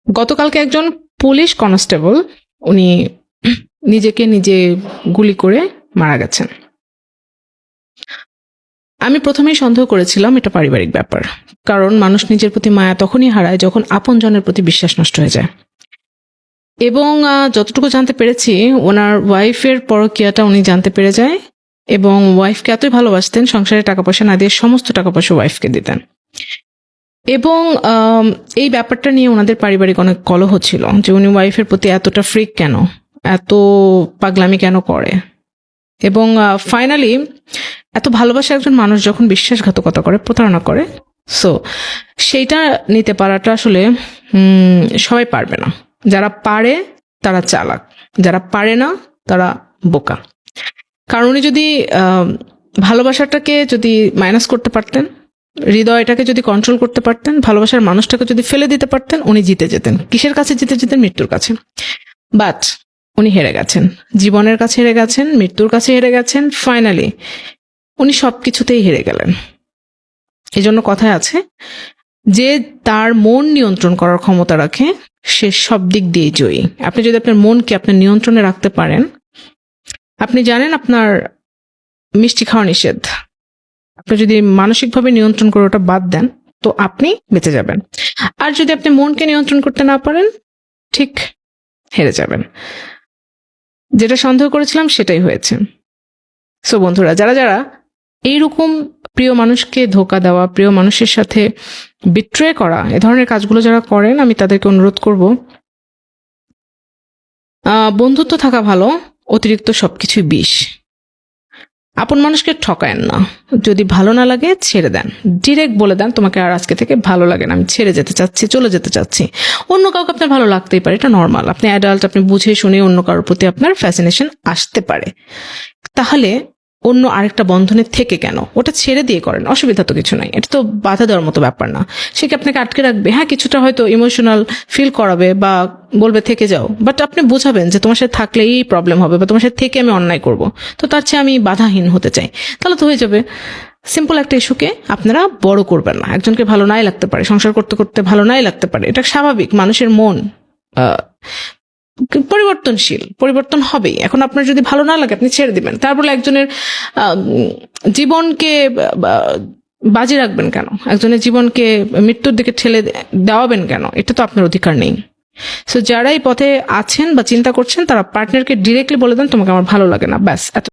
গতকালকে একজন police constable উনি নিজেকে নিজে গুলি করে মারা গেছেন। আমি প্রথমেই সন্দেহ করেছিলাম এটা পারিবারিক ব্যাপার, কারণ মানুষ নিজের প্রতি মায়া তখনই হারায় যখন আপনজনের প্রতি বিশ্বাস নষ্ট হয়ে যায়। এবং যতটুকু জানতে পেরেছি, ওনার ওয়াইফের পরকীয়াটা উনি জানতে পেরে যায় এবং ওয়াইফকে এতই ভালোবাসতেন, সংসারে টাকা পয়সা না দিয়ে সমস্ত টাকা পয়সা ওয়াইফকে দিতেন। এবং এই ব্যাপারটা নিয়ে ওনাদের পারিবারিক অনেক কলহ ছিল যে উনি ওয়াইফের প্রতি এতটা ফ্রিক কেন, এত পাগলামি কেন করে। এবং ফাইনালি এত ভালোবাসা একজন মানুষ যখন বিশ্বাসঘাতকতা করে, প্রতারণা করে, সো সেইটা নিতে পারাটা আসলে সবাই পারবে না। যারা পারে তারা চালাক, যারা পারে না তারা বোকা। কারণ উনি যদি ভালোবাসাটাকে যদি মাইনাস করতে পারতেন, হৃদয়টাকে যদি কন্ট্রোল করতে পারতেন, ভালোবাসার মানুষটাকে যদি ফেলে দিতে পারতেন, উনি জিতে যেতেন। কিসের কাছে জিতে যেতেন? মৃত্যুর কাছে। বাট উনি হেরে গেছেন, জীবনের কাছে হেরে গেছেন, মৃত্যুর কাছে হেরে গেছেন। ফাইনালি উনি সবকিছুতেই হেরে গেলেন। এই জন্য কথায় আছে যে তার মন নিয়ন্ত্রণ করার ক্ষমতা রাখে সে সব দিক দিয়ে জয়ী। আপনি যদি আপনার মনকে আপনার নিয়ন্ত্রণে রাখতে পারেন, আপনি জানেন আপনার মিষ্টি খাওয়া নিষেধ, আপনি যদি মানসিকভাবে নিয়ন্ত্রণ করে ওটা বাদ দেন তো আপনি বেঁচে যাবেন। আর যদি আপনি মনকে নিয়ন্ত্রণ করতে না পারেন, ঠিক হেরে যাবেন। যেটা সন্দেহ করেছিলাম সেটাই হয়েছে। সো বন্ধুরা, যারা যারা এইরকম প্রিয় মানুষকে ধোকা দেওয়া, প্রিয় মানুষের সাথে বিট্রে করা, এ ধরনের কাজগুলো যারা করেন, আমি তাদেরকে অনুরোধ করব, বন্ধুত্ব থাকা ভালো, অতিরিক্ত সবকিছুই বিষ। আপন মানুষকে ঠকায়েন না। যদি ভালো না লাগে ছেড়ে দেন, ডিরেক্ট বলে দেন তোমাকে আর আজকে থেকে ভালো লাগে না, আমি ছেড়ে যেতে চাচ্ছি, চলে যেতে চাচ্ছি। অন্য কাউকে আপনার ভালো লাগতেই পারে, এটা নর্মাল। আপনি অ্যাডাল্ট, আপনি বুঝে শুনে অন্য কারোর প্রতি আপনার ফ্যাসিনেশন আসতে পারে। তাহলে অন্য আরেকটা বন্ধনের থেকে কেন? ওটা ছেড়ে দিয়ে করেন, অসুবিধা তো কিছু নাই। এটা তো বাধা দেওয়ার মতো ব্যাপার না। সে কি আপনাকে আটকে রাখবে? হ্যাঁ, কিছুটা হয়তো ইমোশনাল ফিল করাবে বা বলবে থেকে যাও, বাট আপনি বোঝাবেন যে তোমার সাথে থাকলেই প্রবলেম হবে বা তোমার সাথে থেকে আমি অন্যায় করব, তো তার চেয়ে আমি বাধাহীন হতে চাই, তাহলে তো হয়ে যাবে। সিম্পল একটা ইস্যুকে আপনারা বড় করবেন না। একজনকে ভালো নাই লাগতে পারে, সংসার করতে করতে ভালো নাই লাগতে পারে, এটা স্বাভাবিক। মানুষের মন পরিবর্তনশীল, পরিবর্তন হবেই। এখন আপনার যদি ভালো না লাগে আপনি ছেড়ে দিবেন। তারপরে একজনের জীবনকে বাজি রাখবেন কেন? একজনের জীবনকে মৃত্যুর দিকে ঠেলে দেওয়াবেন কেন? এটা তো আপনার অধিকার নেই। সো যারা এই পথে আছেন বা চিন্তা করছেন, তারা পার্টনারকে ডিরেক্টলি বলে দেন তোমাকে আমার ভালো লাগে না, ব্যাস।